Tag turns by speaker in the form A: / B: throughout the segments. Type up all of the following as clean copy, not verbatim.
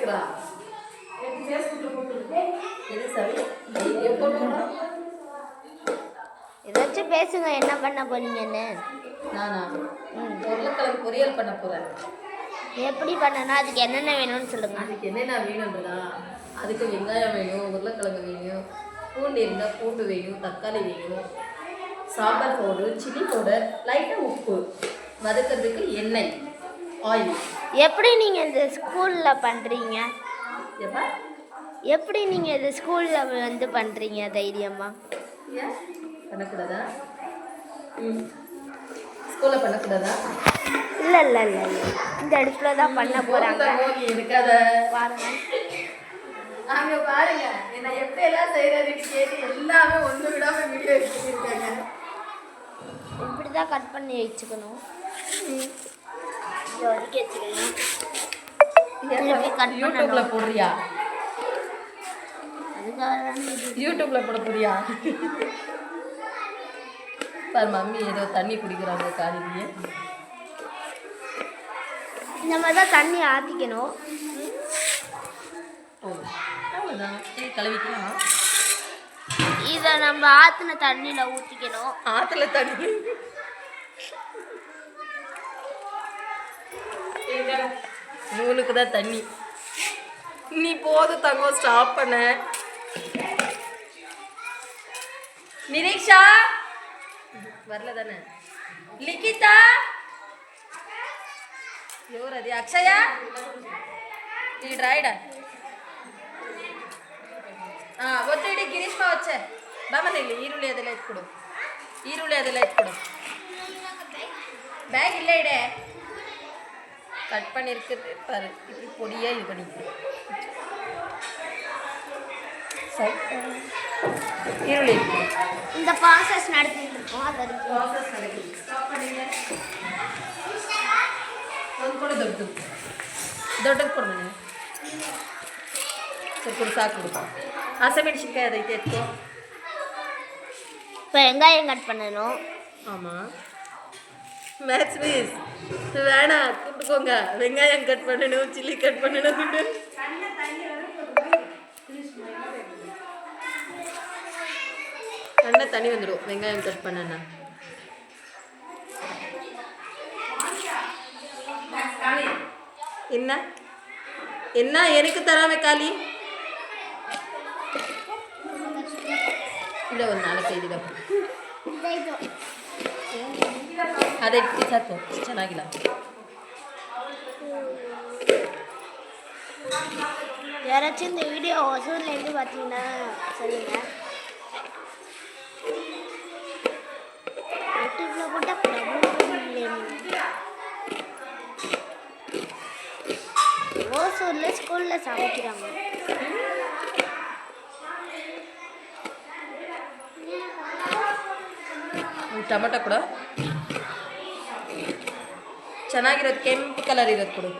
A: எடுக்கிறா
B: ஏதாச்சும் பேசுங்க, என்ன பண்ண போறீங்கன்னு.
A: நானா உருளைக்கிழங்கு பொரியல் பண்ண போறேன்.
B: எப்படி பண்ணனா? அதுக்கு என்னென்ன வேணும்னு சொல்லுங்க.
A: அதுக்கு என்னென்ன வேணும்ன்றதா? அதுக்கு வெங்காயம் வேணும், உருளைக்கிழங்கு வேணும், பூண்டு இருந்தால் பூண்டு வேணும், தக்காளி வேணும், சாம்பார் பவுடர், சில்லி பவுடர், லைட்டாக உப்பு, வதக்கிறதுக்கு எண்ணெய், ஆயில்.
B: எப்படி நீங்கள் இந்த ஸ்கூலில் பண்ணுறீங்க?
A: எப்பா
B: எப்படி நீங்கள் இது ஸ்கூலில் வந்து பண்ணுறீங்க தைரியமாக?
A: ஏன் பண்ணக்கூடாதா? ஸ்கூலில் பண்ணக்கூடாதா?
B: இல்லை இல்லை இல்லை இல்லை, இந்த அடுப்பில் தான் பண்ண போகிறாங்க.
A: இருக்காத
B: பாருங்க,
A: அங்கே பாருங்க என்ன எப்படியெல்லாம் செய்கிறதுன்னு கேட்டு எல்லாமே ஒன்று விடாமல் வீடியோ எடுத்துருக்காங்க.
B: இப்படி தான் கட் பண்ணி வச்சுக்கணும். இதை ஒதுக்கி வச்சுக்கணும்.
A: யூடியூப்ல போடுறியா?
B: அதுக்காக
A: யூடியூப்ல போட போறியா? பாரு மம்மி ஏதோ தண்ணி குடிக்கிறாங்க காலையிலேயே.
B: இந்த மாதிரி தான் தண்ணி ஆற்றிக்கணும்.
A: அவ்வளோதான், கழுவிக்கலாம்.
B: இதை நம்ம ஆற்றின தண்ணியில் ஊற்றிக்கணும்.
A: ஆற்றுல தண்ணி நூலுக்கு தான் தண்ணி. நீ போதும் தங்கம், ஸ்டாப் பண்ண. நிரீக்ஷா வரல தானே? லிகிதா ఎవరు అది? అక్షయ ఈ రాయడా ಒತ್ತಿಡಿ. ಗಿರೀಶ್ಮ వచ్చే ಬಾಮನೆ ಇಲ್ಲಿ ಈರುಳ್ಳಿ ಅದೆಲ್ಲ ಇಟ್ಕೊಡು. ಈರುಳ್ಳಿ ಅದೆಲ್ಲ ಇಟ್ಕೊಡು. பேக் இல்லை இடே கட் பண்ணியிருக்குது பாரு. இப்படி பொடியாக இது பண்ணிக்கிறேன். ಈರುಳ್ಳಿ
B: இந்த ப்ராசஸ் நடத்திட்டு இருக்கோம். அது
A: ப்ராசஸ் நடக்குது. ஸ்டாப் பண்ணிங்க. ಒಂದು ಕೊಡು, ದೊಡ್ಡದು ಕೊಡು ಮನೆ. ಸರಿ ಕೊಡು, ಸಾಕು ಕೊಡು. ಹಸಿಮೆಣಸಿನ್ಕಾಯಿ ಅದೈತೆ ಎತ್ಕೋ.
B: இப்போ வெங்காயம் கட் பண்ணணும்.
A: ஆமாம், மேத்ஸ் மிஸ் வேணாம், கூப்பிட்டுக்கோங்க. வெங்காயம் கட் பண்ணணும், சில்லி கட் பண்ணணும். நல்லா தண்ணி வந்துடும் வெங்காயம் கட் பண்ணனா. என்ன என்ன எனக்கு தராம காலி ಇಲ್ಲ ಒಂದು 4-5 ಇದೆ. ಅದೇ ಸಾಕು, ಚೆನ್ನಾಗಿಲ್ಲ.
B: யாராச்சும் இந்த வீடியோ ஒசூர்லேருந்து பார்த்தீங்கன்னா சொல்லுங்கள். யூடியூப்ல போட்டால் ஓசூரில் ஸ்கூலில் சமைக்கிறாங்க.
A: ಟೊಮೆಟೊ ಕೊಡು, ಚೆನ್ನಾಗಿರೋದು ಕೆಂಪು ಕಲರ್ ಇರೋದು ಕೊಡು.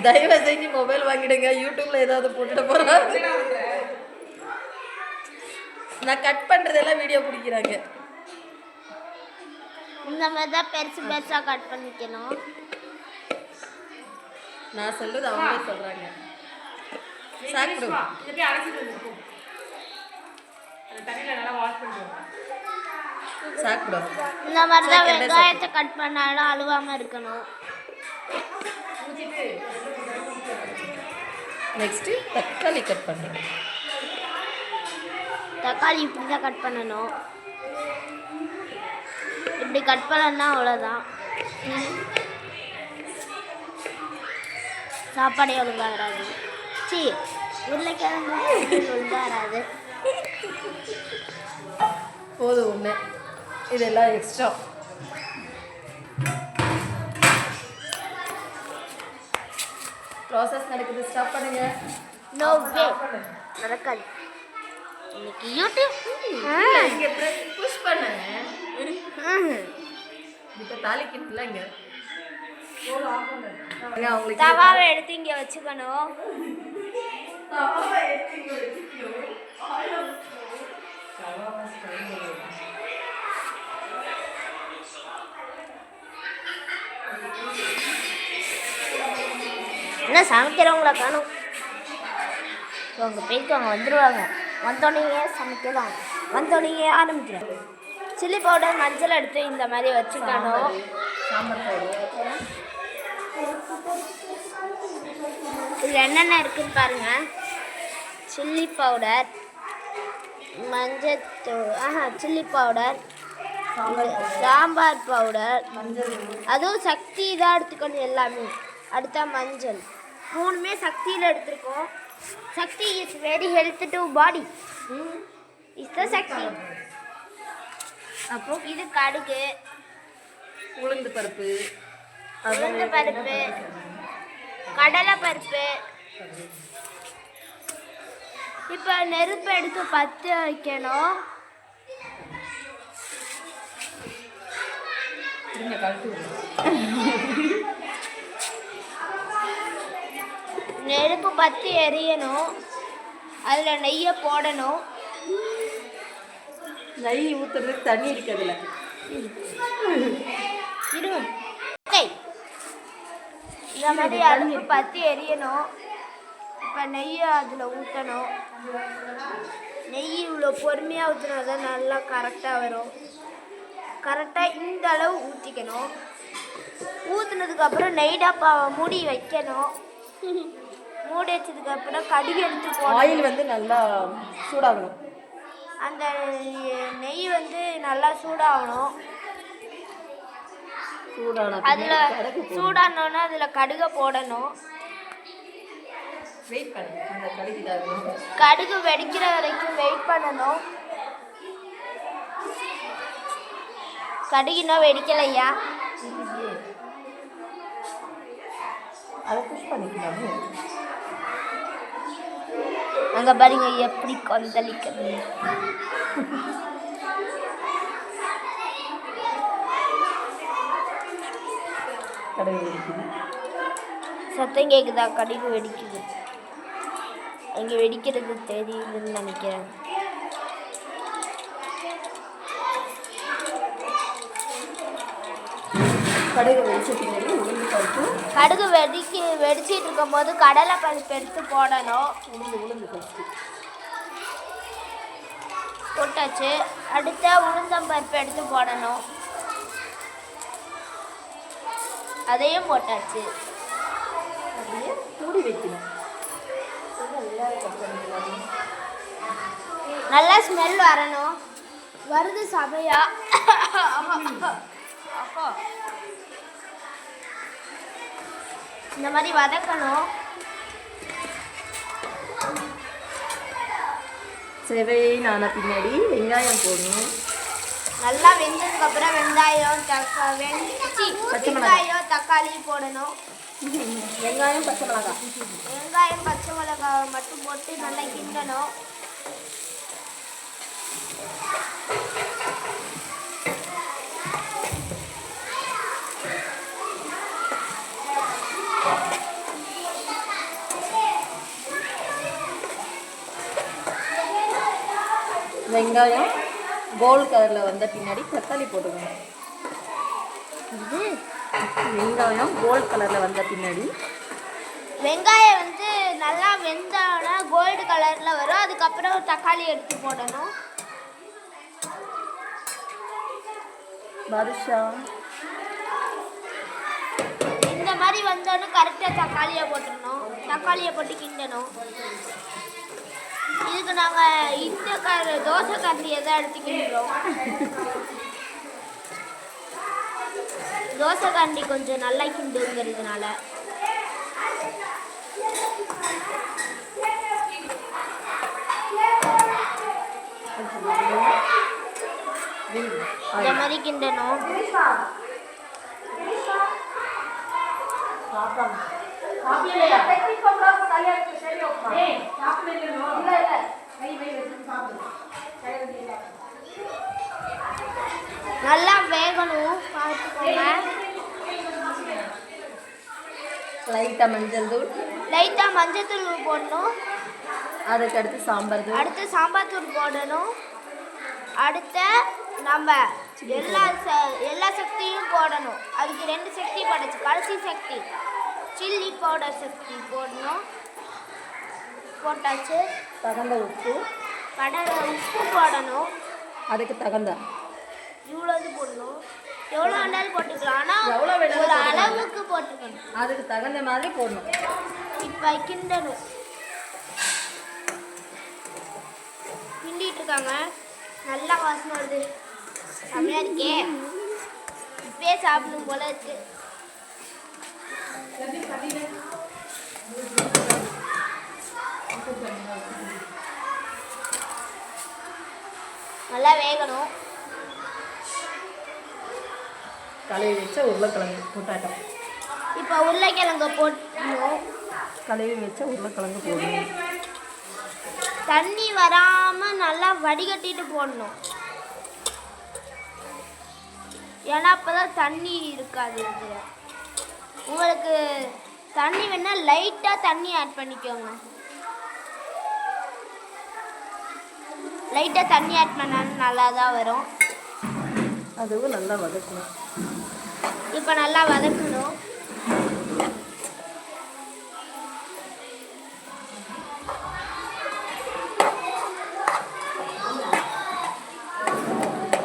A: தயவு செஞ்சு மொபைல் வாங்கிடுங்க. யூடியூப்ல ஏதாவது போட்டுட்டு போறாங்க. நான் கட் பண்றதெல்லாம் வீடியோ பிடிக்கிறாங்க.
B: இந்த மாதிரி தான் பெருசு பெருசாக கட் பண்ணிக்கணும்.
A: நான் சொல்றது அவங்களே சொல்றாங்க. சாப்பிடு. சாப்பிடு.
B: இந்த மாதிரி தான் வெங்காயத்தை கட் பண்ணாலும் அழுவாமல் இருக்கணும்.
A: நெக்ஸ்ட்டு தக்காளி கட் பண்ணுறேன்.
B: தக்காளி இப்படி தான் கட் பண்ணணும். இப்படி கட் பண்ணனா அவ்வளோதான். சாப்பாடே ஒழுங்காக வராது. சி உருளைக்கிழங்கு ஒழுங்காக வராது.
A: போதும் ஒன்று, இதெல்லாம் எக்ஸ்ட்ரா. ப்ராசஸ் நடக்குது, ஸ்டாப் பண்ணுங்க.
B: நோ வே, நடக்காது. இன்னைக்கு யூடியூப்
A: இங்கே புஷ் பண்ணுங்க. இப்போ தாளிக்கணும்ல இங்கே. அவங்களுக்கு
B: தவாவை எடுத்து இங்கே வச்சுக்கணும். என்ன சமைக்கிறவங்கள காணும். அவங்க போயிட்டு அவங்க வந்துடுவாங்க. வந்தோடனே சமைக்கலாம். வந்தோடனே ஆரம்பிக்கிறோம். சில்லி பவுடர் மஞ்சள் எடுத்து இந்த மாதிரி வச்சுக்கணும்.
A: சாம்பார் பவுடர்
B: இதில் என்னென்ன இருக்குன்னு பாருங்கள். சில்லி பவுடர், மஞ்சத்தூள், சில்லி பவுடர், சாம்பார் பவுடர், அதுவும் சக்தி தான் எடுத்துக்கணும் எல்லாமே. அடுத்தா மஞ்சள், மூணுமே சக்தியில் எடுத்துருக்கோம். Sakthi is very health to body. Is the Sakthi.
A: அப்புறம்
B: இது கடுகு,
A: உளுந்து பருப்பு,
B: கடலை பருப்பு. இப்போ நெருப்பு எடுத்து பற்ற வைக்கணும். நெருப்பு பற்றி எரியணும். அதில் நெய்யை போடணும்.
A: நெய் ஊற்றுறதுக்கு தண்ணி இருக்கிறதுல
B: இந்த மாதிரி அடுப்பு பற்றி எரியணும். இப்போ நெய்யை அதில் ஊற்றணும். நெய் இவ்வளோ பொறுமையாக ஊற்றினா தான் நல்லா கரெக்டாக வரும். கரெக்டாக இந்த அளவு ஊற்றிக்கணும். ஊற்றுனதுக்கப்புறம் நெய் டப்பாவை மூடி வைக்கணும். மூடி வச்சதுக்கப்புறம் கடுகு எடுத்து போடணும்.
A: ஆயில் வந்து நல்லா சூடாகணும்.
B: அந்த நெய் வந்து நல்லா சூடாகணும். அதில் சூடானோன்னா அதில் கடுகை போடணும்.
A: வெயிட் பண்ணு, அந்த கடுகு
B: கடுகு வெடிக்கிற வரைக்கும் வெயிட் பண்ணணும். கடுகு இன்னும் வெடிக்கலையா?
A: அதை புஷ் பண்ணிக்கலாமே.
B: அங்கே பாருங்க எப்படி கொந்தளிக்கிறது.
A: கடுகு வெடிக்குது.
B: சத்தம் கேட்குதா? கடுகு வெடிக்குது. அங்கே வெடிக்கிறது தெரியுதுன்னு நினைக்கிறேன்.
A: கடுகு வெடிச்ச பின்னாடி உளுந்து பருப்பு.
B: கடுகு வெடிச்சிட்டு இருக்கும் போது கடலை பருப்பு எடுத்து போடணும்.
A: உளுந்து பருப்பு
B: போட்டாச்சு. அடுத்த உளுந்தம்பருப்பு எடுத்து போடணும். அதையும் போட்டாச்சு.
A: அப்படியே மூடி வைக்கணும்.
B: நல்லா ஸ்மெல் வரணும். வருது சமையா. இந்த மாதிரி வதக்கணும்.
A: செவையான பின்னாடி வெங்காயம் போடணும்.
B: நல்லா வெந்ததுக்கப்புறம் வெங்காயம் தக்காளி போடணும்.
A: வெங்காயம் பச்சை மிளகாய்.
B: வெங்காயம் பச்சை மிளகாய் மட்டும் போட்டு நல்லா கிண்டணும்.
A: வெங்காயம் கோல்ட் கலரில் வந்த பின்னாடி தக்காளி போட்டுக்கணும். வெங்காயம் கோல்ட் கலரில் வந்த பின்னாடி
B: வெங்காயம் வந்து நல்லா வெந்தோன்னா கோல்டு கலரில் வரும். அதுக்கப்புறம் தக்காளி எடுத்து போடணும்.
A: பாதுஷா
B: இந்த மாதிரி வந்தோன்னு கரெக்டாக தக்காளியை போட்டுடணும். தக்காளியை போட்டு கிண்டணும். இதுக்கு நாங்கள் இந்த தோசை கரண்டியை தான் எடுத்து கிண்டுறோம். தோசை கரண்டி கொஞ்சம் நல்லா கிண்டுங்கிறதுனால. இந்த மாதிரி கிண்டணும். நல்லா வேகணும், பார்த்துக்கோங்க.
A: லைட்டாக மஞ்சள் தூள் போடணும். அதுக்கடுத்து சாம்பார் தூள்.
B: அடுத்து சாம்பார் தூள் போடணும். அடுத்த நம்ம எல்லா சக்தியும் போடணும். அதுக்கு 2 சக்தி போடச்சு. கடைசி சக்தி சில்லி பவுடர் சக்தி போடணும். போட்டாச்சு.
A: தகுந்த உப்பு,
B: உப்பு போடணும்.
A: அதுக்கு தகுந்த
B: இவ்வளோது போடணும். எவ்வளோ வேணாலும் போட்டுக்கலாம், ஆனால்
A: எவ்வளோ வேணாலும்
B: ஒரு
A: போட்டுக்கலாம்.
B: அளவுக்கு போட்டுக்கணும்.
A: அதுக்கு தகுந்த மாதிரி போடணும்.
B: இப்போ கிண்டணும். கிண்டிட்டு இருக்காங்க. நல்லா வாசனை வருது. செம்மையா இருக்கே. இப்பயே சாப்பிடணும் போல இருக்கு. நல்லா வேகணும்.
A: கழுவி வச்ச உருளைக்கிழங்கு பொட்டாட்டோ.
B: இப்போ உருளைக்கிழங்கு போடணும்.
A: கழுவி வச்ச உருளைக்கிழங்கு போடணும்.
B: தண்ணி வராமல் நல்லா வடிகட்டிட்டு போடணும். ஏன்னா அப்போ தான் தண்ணி இருக்காது இதில். உங்களுக்கு தண்ணி வேணால் லைட்டாக தண்ணி ஆட் பண்ணிக்கோங்க. லைட்டாக தண்ணி ஆட் பண்ணாலும் நல்லா தான் வரும்.
A: அதுவும் நல்லா வதக்கணும்.
B: இப்போ நல்லா வதக்கணும்.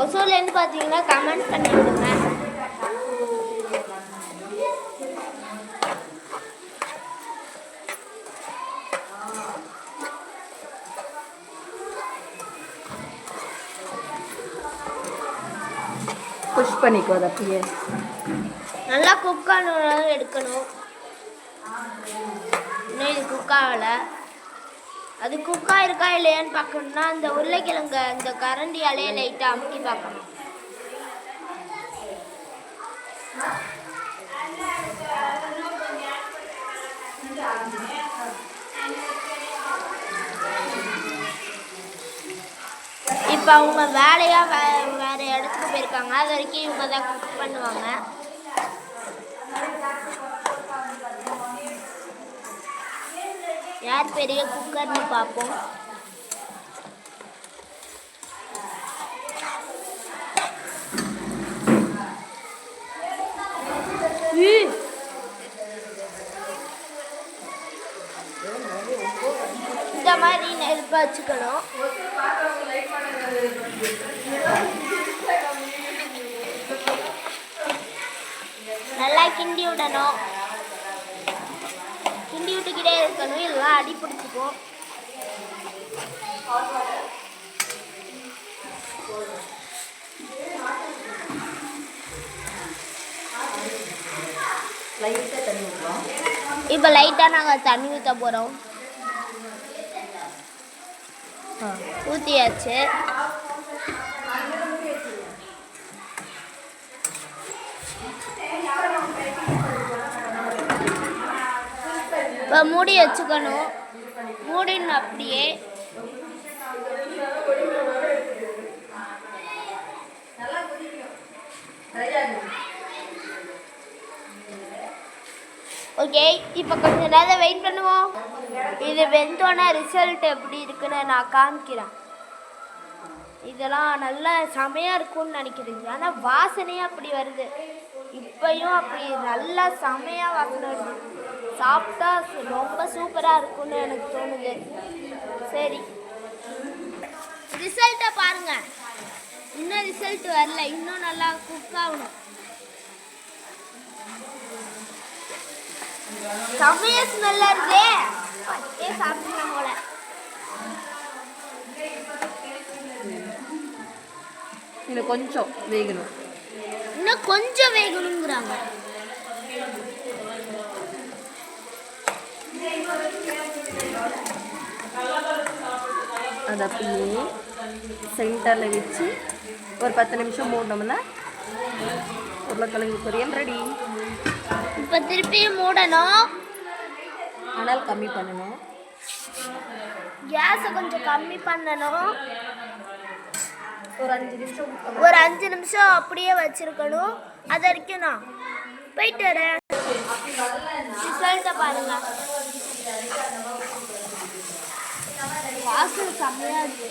B: ஒசூர்லேருந்து பார்த்தீங்கன்னா கமெண்ட் பண்ணி விடுங்க.
A: புஷ் பண்ணிக்கோ அதை அப்படியே.
B: நல்லா குக் ஆகணும் எடுக்கணும். இன்னும் இது குக் ஆகலை. அது குக்காக இருக்கா இல்லையான்னு பார்க்கணுன்னா அந்த உருளைக்கிழங்க இந்த கரண்டியாலே லைட்டாக அமுக்கி பார்க்கணும். இப்போ அவங்க வேலையாக வேறு இடத்துக்கு போயிருக்காங்க. அது வரைக்கும் இவங்க தான் குக் பண்ணுவாங்க. யார் பெரிய குக்கர்னு பார்ப்போம். இந்த மாதிரி நெருப்ப வச்சுக்கணும். நல்லா கிண்டி விடணும். கிண்டி விட்டுக்கிட்டே இருக்கணும், இல்லைனா அடி பிடிச்சிக்கும். இப்போ லைட்டாக நாங்கள் தண்ணி ஊற்ற போகிறோம். ஊற்றியாச்சு. இப்போ மூடி வச்சுக்கணும். மூடின்னு அப்படியே. ஓகே, இப்போ கொஞ்ச நேரம் வெயிட் பண்ணுவோம். இது வெந்தோன்னா ரிசல்ட் எப்படி இருக்குன்னு நான் காமிக்கிறேன். இதெல்லாம் நல்லா செமையாக இருக்கும்னு நினைக்கிறீங்க, ஆனால் வாசனையே அப்படி வருது. இப்பையும் அப்படி நல்லா செமையாக வாசனை வருது. சாப்பிட்டா ரொம்ப சூப்பராக இருக்கும்னு எனக்கு தோணுது. சரி, ரிசல்ட்டை பாருங்க. இன்னும் ரிசல்ட் வரல, இன்னும் நல்லா குக் ஆகணும். செமையா ஸ்மெல் வருதே. சாப்பிடலாம் போல.
A: இன்னும் கொஞ்சம் வேகணும்.
B: இன்னும் கொஞ்சம் வேகணுங்கிறாங்க.
A: அது அப்படியே சென்டரில் வச்சு ஒரு 10 நிமிஷம் மூடினோம்னா உருளைக்கிழங்கு பொரியல் ரெடி.
B: இப்போ திருப்பியும் மூடணும்.
A: ஆனால் கம்மி பண்ணணும்.
B: கேஸை கொஞ்சம் கம்மி பண்ணணும்.
A: ஒரு 5 நிமிஷம்
B: ஒரு 5 நிமிஷம் அப்படியே வச்சிருக்கணும். அது வரைக்கும் நான் போயிட்டு வரேன். ரிசல்ட்டை பாருங்க. வாசனை செம்மையா இருக்கு.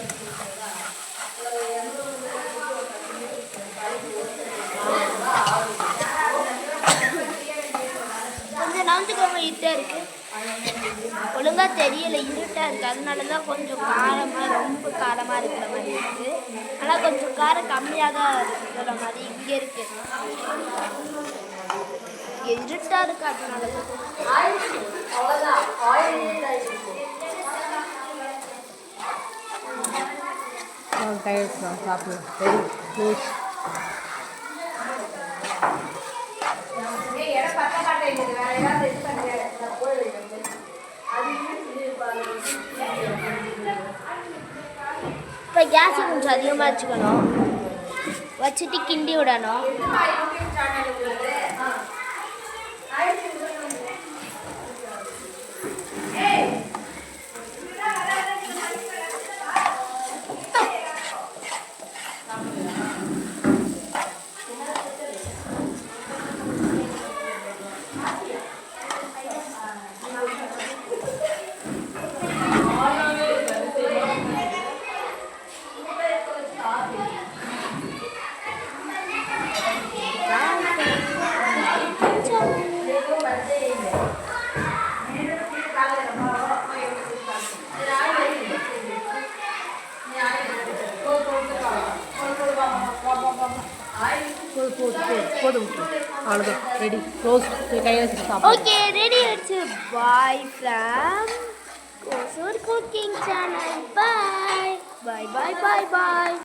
B: கொஞ்சம் நவுந்துக்கோங்க. தெரியல, இருட்டாக இருக்குது. அதனால தான் கொஞ்சம் காரமாக, ரொம்ப காரமாக இருக்கிற மாதிரி இருக்குது. ஆனால் கொஞ்சம் காரம் கம்மியாக தான் இருக்கிற மாதிரி இங்கே இருக்குது. இங்கே இருட்டாக இருக்குது, அதனால தான்.
A: அவ்வளோதான் ஆயில் ஆயிடுச்சு.
C: சாப்பிடுவோம். Ready close.
B: இப்போ கேஸை கொஞ்சம் அதிகமாக வச்சுக்கணும், வச்சுட்டு கிண்டி விடணும்.
C: போதும் அவ்வளோதான். Ready close. கையில் வச்சு சாப்பிடுவோம்.
B: ஓகே, ரெடி ஆயிடுச்சு. Bye from Kosur cooking channel. Bye bye bye bye bye.